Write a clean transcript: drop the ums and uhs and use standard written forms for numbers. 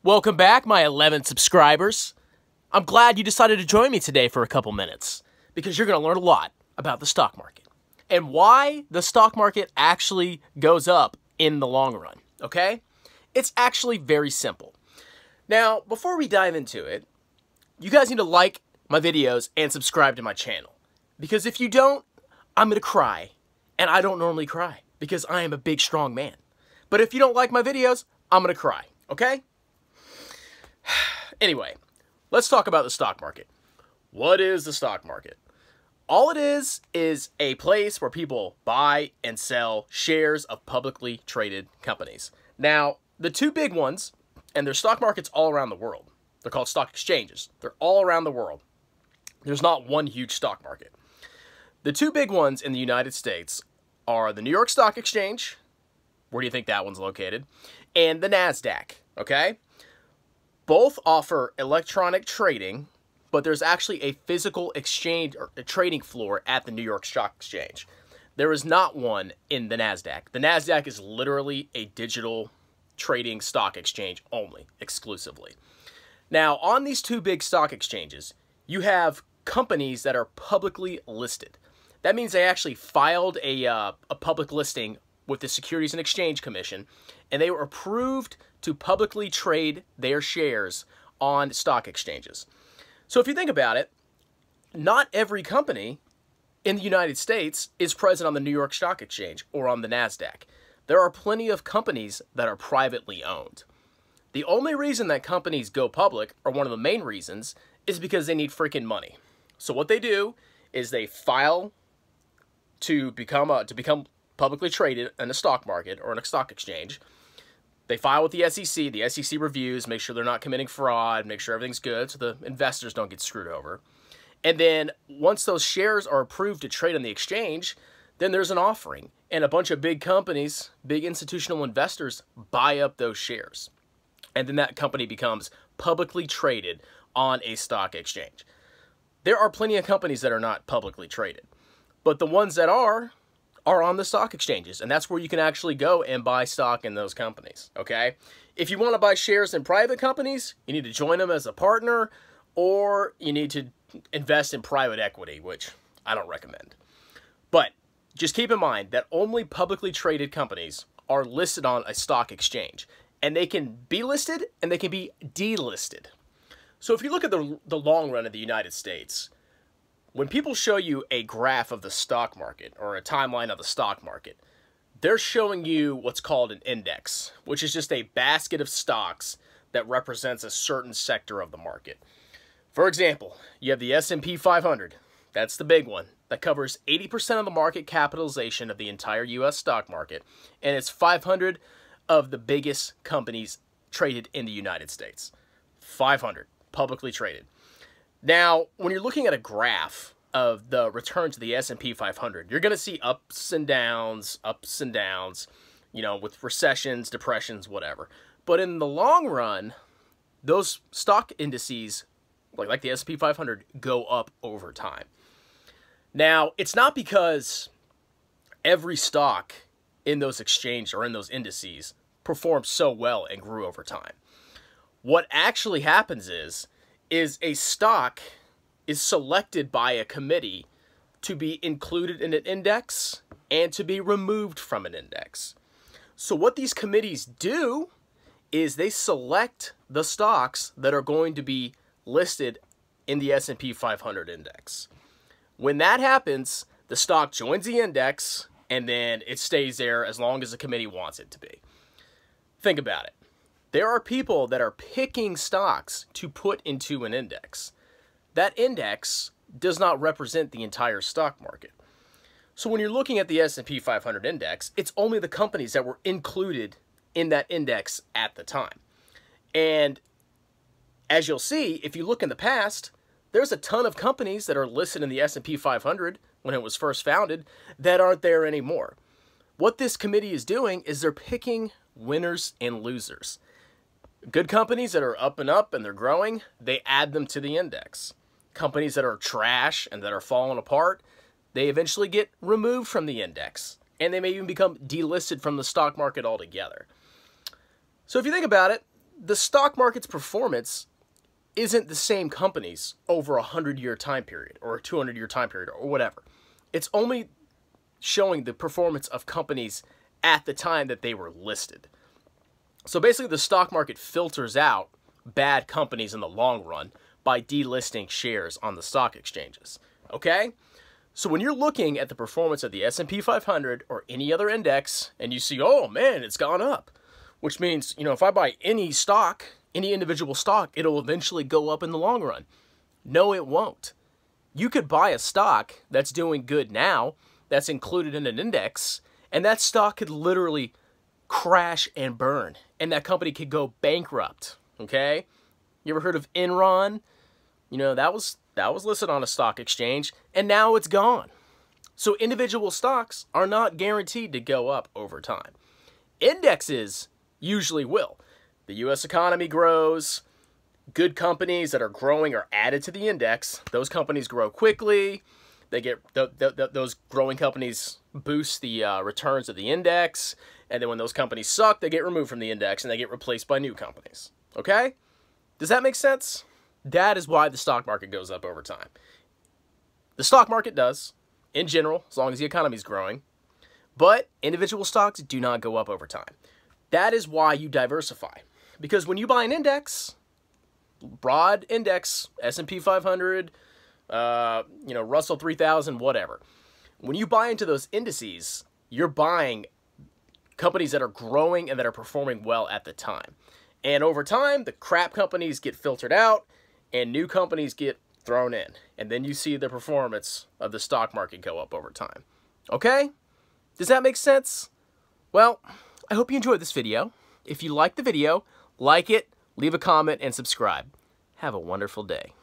Welcome back, my 11 subscribers. I'm glad you decided to join me today for a couple minutes because you're going to learn a lot about the stock market and why the stock market actually goes up in the long run, okay? It's actually very simple. Now, before we dive into it, you guys need to like my videos and subscribe to my channel because if you don't, I'm going to cry, and I don't normally cry because I am a big, strong man. But if you don't like my videos, I'm going to cry, okay? Anyway, let's talk about the stock market. What is the stock market? All it is a place where people buy and sell shares of publicly traded companies. Now, the two big ones, and there's stock markets all around the world. They're called stock exchanges. They're all around the world. There's not one huge stock market. The two big ones in the United States are the New York Stock Exchange. Where do you think that one's located? And the NASDAQ, okay? Both offer electronic trading, but there's actually a physical exchange or a trading floor at the New York Stock Exchange. There is not one in the NASDAQ. The NASDAQ is literally a digital trading stock exchange only, exclusively. Now, on these two big stock exchanges, you have companies that are publicly listed. That means they actually filed a public listing with the Securities and Exchange Commission, and they were approved to publicly trade their shares on stock exchanges. So if you think about it, not every company in the United States is present on the New York Stock Exchange or on the NASDAQ. There are plenty of companies that are privately owned. The only reason that companies go public, or one of the main reasons, is because they need freaking money. So what they do is they file to become publicly traded in a stock market or in a stock exchange. They file with the SEC. The SEC reviews, make sure they're not committing fraud, make sure everything's good so the investors don't get screwed over. And then once those shares are approved to trade on the exchange, then there's an offering. And a bunch of big companies, big institutional investors buy up those shares. And then that company becomes publicly traded on a stock exchange. There are plenty of companies that are not publicly traded. But the ones that are on the stock exchanges, and that's where you can actually go and buy stock in those companies, okay? If you want to buy shares in private companies, you need to join them as a partner, or you need to invest in private equity, which I don't recommend. But just keep in mind that only publicly traded companies are listed on a stock exchange, and they can be listed and they can be delisted. So if you look at the long run of the United States, when people show you a graph of the stock market or a timeline of the stock market, they're showing you what's called an index, which is just a basket of stocks that represents a certain sector of the market. For example, you have the S&P 500. That's the big one. That covers 80% of the market capitalization of the entire U.S. stock market, and it's 500 of the biggest companies traded in the United States. 500 publicly traded. Now, when you're looking at a graph of the returns of the S&P 500, you're going to see ups and downs, you know, with recessions, depressions, whatever. But in the long run, those stock indices, like the S&P 500, go up over time. Now, it's not because every stock in those exchanges or in those indices performed so well and grew over time. What actually happens is a stock is selected by a committee to be included in an index and to be removed from an index. So what these committees do is they select the stocks that are going to be listed in the S&P 500 index. When that happens, the stock joins the index and then it stays there as long as the committee wants it to be. Think about it. There are people that are picking stocks to put into an index. That index does not represent the entire stock market. So when you're looking at the S&P 500 index, it's only the companies that were included in that index at the time. And as you'll see, if you look in the past, there's a ton of companies that are listed in the S&P 500 when it was first founded that aren't there anymore. What this committee is doing is they're picking winners and losers. Good companies that are up and they're growing, they add them to the index. Companies that are trash and that are falling apart, they eventually get removed from the index. And they may even become delisted from the stock market altogether. So if you think about it, the stock market's performance isn't the same companies over a 100-year time period or a 200-year time period or whatever. It's only showing the performance of companies at the time that they were listed. So basically the stock market filters out bad companies in the long run by delisting shares on the stock exchanges. Okay? So when you're looking at the performance of the S&P 500 or any other index and you see, oh man, it's gone up, which means, if I buy any stock, any individual stock, it'll eventually go up in the long run. No, it won't. You could buy a stock that's doing good now, that's included in an index, and that stock could literally crash and burn, and that company could go bankrupt, okay? You ever heard of Enron? That was listed on a stock exchange, and now it's gone. So individual stocks are not guaranteed to go up over time. Indexes usually will. The U.S. economy grows. Good companies that are growing are added to the index. Those companies grow quickly. They get those growing companies boost the returns of the index. And then when those companies suck, they get removed from the index and they get replaced by new companies. Okay? Does that make sense? That is why the stock market goes up over time. The stock market does, in general, as long as the economy is growing. But individual stocks do not go up over time. That is why you diversify. Because when you buy an index, broad index, S&P 500, Russell 3000, whatever. When you buy into those indices, you're buying companies that are growing and that are performing well at the time. And over time, the crap companies get filtered out and new companies get thrown in. And then you see the performance of the stock market go up over time. Okay? Does that make sense? Well, I hope you enjoyed this video. If you liked the video, like it, leave a comment, and subscribe. Have a wonderful day.